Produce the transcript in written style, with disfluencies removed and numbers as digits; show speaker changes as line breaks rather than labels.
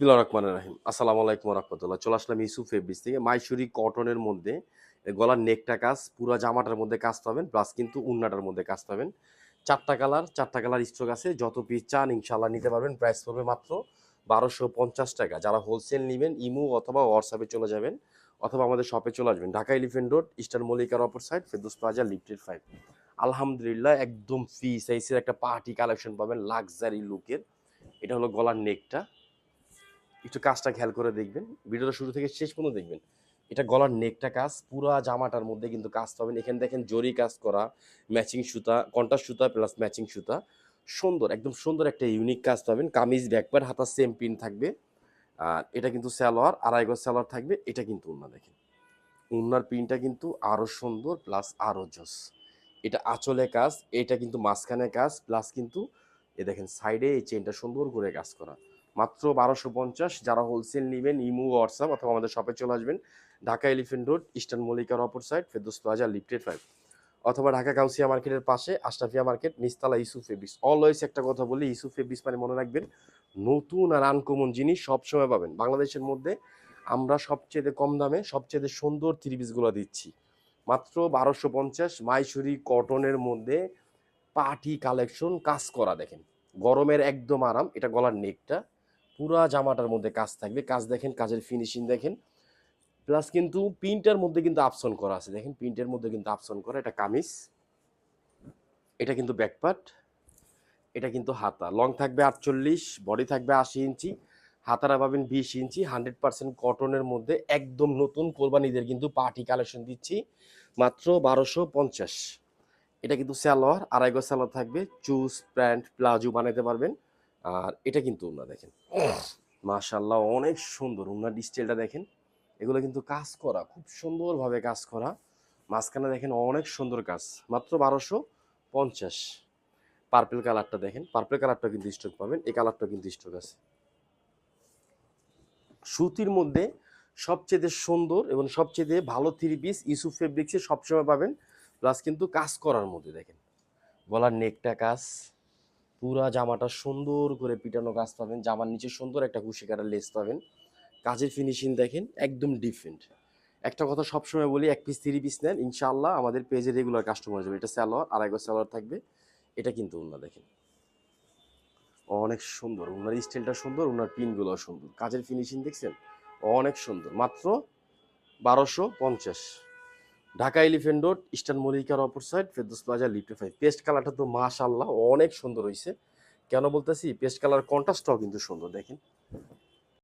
বিসমিল্লাহির রহমানির রহিম। আসসালামু আলাইকুম ওয়া রাহমাতুল্লাহ। চলে আসলাম ইসু ফেব্রিক্স থেকে। মাইসুরি কটনের মধ্যে গলার নেকটা কাজ, পুরা জামাটার মধ্যে কাজ পাবেন, প্লাস কিন্তু উন্নাটার মধ্যে কাজ পাবেন। ৪ টা কালার, ৪ টা কালার স্টক আছে। যত পিস চান ইনশাআল্লাহ নিতে পারবেন। প্রাইস পড়বে মাত্র ৳১২৫০। যারা হোলসেল নিবেন ইমো অথবা হোয়াটসঅ্যাপে চলে যাবেন অথবা আমাদের শপে চলে আসবেন। ঢাকা এলিফ্যান্ট রোড, ইস্টার্ন মল্লিকার অপর সাইড, ফেরদৌস প্লাজা, লিফটেড ৫। আলহামদুলিল্লাহ একদম ফ্রি সাইজের একটা পার্টি কালেকশন পাবেন লাক্সারি লুকের। এটা হলো গলার নেকটা। একটু কাজটা খেয়াল করে দেখবেন, ভিডিওটা শুরু থেকে শেষ পর্যন্ত দেখবেন। এটা গলার নেকটা কাজ, পুরা জামাটার মধ্যে কিন্তু কাজ পাবেন। এখানে দেখেন জরি কাজ করা, ম্যাচিং সুতা, কন্ট্রাস্ট সুতা প্লাস ম্যাচিং সুতা, সুন্দর একদম সুন্দর একটা ইউনিক কাজ পাবেন। কামিজ ব্যাকপার্ট হাতা সেম প্রিন্ট থাকবে। আর এটা কিন্তু সালোয়ার, আড়াই গজ সালোয়ার থাকবে। এটা কিন্তু ওন্না দেখেন, ওন্নার প্রিন্টটা কিন্তু আরো সুন্দর প্লাস আরো জোস। এটা আঁচলে কাজ, এটা কিন্তু মাঝখানে কাজ, প্লাস কিন্তু এ দেখেন সাইডে এই চেনটা সুন্দর করে কাজ করা। মাত্র ১২৫০। যারা হোলসেল নেবেন ইমো হোয়াটসঅ্যাপ অথবা আমাদের শপে চলে আসবেন। ঢাকা এলিফ্যান্ট রোড, ইস্টার্ন মল্লিকার অপর সাইড, ফেরদৌস প্লাজা, লিফটেড ৫। অথবা ঢাকা গাউসিয়া মার্কেটের পাশে আশরাফিয়া মার্কেট, নিচতলা ইসু ফেব্রিক্স। অলওয়েজ একটা কথা বলি, ইসু ফেব্রিক্স মানে মনে রাখবেন নতুন আর আনকমন জিনিস সবসময় পাবেন। বাংলাদেশের মধ্যে আমরা সবচেয়ে কম দামে সবচেয়ে সুন্দর থ্রি পিসগুলো দিচ্ছি। মাত্র ১২৫০। মাইসুরি কটনের মধ্যে পার্টি কালেকশন কাজ করা দেখেন, গরমের একদম আরাম। এটা গলার নেকটা, পুরা জামাটার মধ্যে কাজ থাকবে। কাজ দেখেন, কাজের ফিনিশিং দেখেন, প্লাস কিন্তু প্রিন্টের মধ্যে কিন্তু আপসন করা আছে। দেখেন প্রিন্টের মধ্যে কিন্তু আপসন করা। এটা কামিজ, এটা কিন্তু ব্যাকপার্ট, এটা কিন্তু হাতা। লং থাকবে ৪৮, বডি থাকবে ৮০ ইঞ্চি, হাতারা পাবেন ২০ ইঞ্চি। 100% কটনের মধ্যে একদম নতুন কোরবানিদের কিন্তু পার্টি কালেকশন দিচ্ছি মাত্র ১২৫০। এটা কিন্তু সালোয়ার, আড়াই গজ সালোয়ার থাকবে। চুজ প্যান্ট প্লাজো বানাতে পারবেন। আর এটা কিন্তু ওন্না দেখেন, মাশাআল্লাহ অনেক সুন্দর। ওন্নার স্টাইলটা দেখেন, এগুলো কিন্তু কাজ করা, খুব সুন্দরভাবে কাজ করা। মাঝখানে দেখেন অনেক সুন্দর কাজ। মাত্র ১২৫০। পার্পল কালারটা দেখেন, পার্পল কালারটা কিন্তু স্টক পাবেন। এই কালারটা কিন্তু স্টক আছে। সুতির মধ্যে সবচেয়ে সুন্দর এবং সবচেয়ে ভালো থ্রি পিস ইউসুফ ফেব্রিক্সে সবসময় পাবেন। প্লাস কিন্তু কাজ করার মধ্যে দেখেন গলার নেকটা কাজ, পুরা জামাটা সুন্দর করে পিটানো কাজ পাবেন। জামার নিচে সুন্দর একটা কুশি কাটার লেস পাবেন। কাজের ফিনিশিং দেখেন একদম ডিফারেন্ট। একটা কথা সবসময় বলি, এক পিস থ্রি পিস নেন ইনশাআল্লাহ আমাদের পেজে রেগুলার কাস্টমার যাবে। এটা সালোয়ার, আড়াই গজ সালোয়ার থাকবে। এটা কিন্তু ওন্না দেখেন অনেক সুন্দর, ওনার স্টাইলটা সুন্দর, ওনার পিনগুলো সুন্দর, কাজের ফিনিশিং দেখছেন অনেক সুন্দর। মাত্র ১২৫০। ঢাকা এলিফ্যান্ট রোড, ইস্টার্ন মল্লিকার অপর সাইড, ফেরদৌস প্লাজা, লিফটে ৫। পেস্ট কালারটা তো মাশাআল্লাহ অনেক সুন্দর হয়েছে। কেন বলতেছি, পেস্ট কালার কন্ট্রাস্টটাও কিন্তু সুন্দর দেখেন।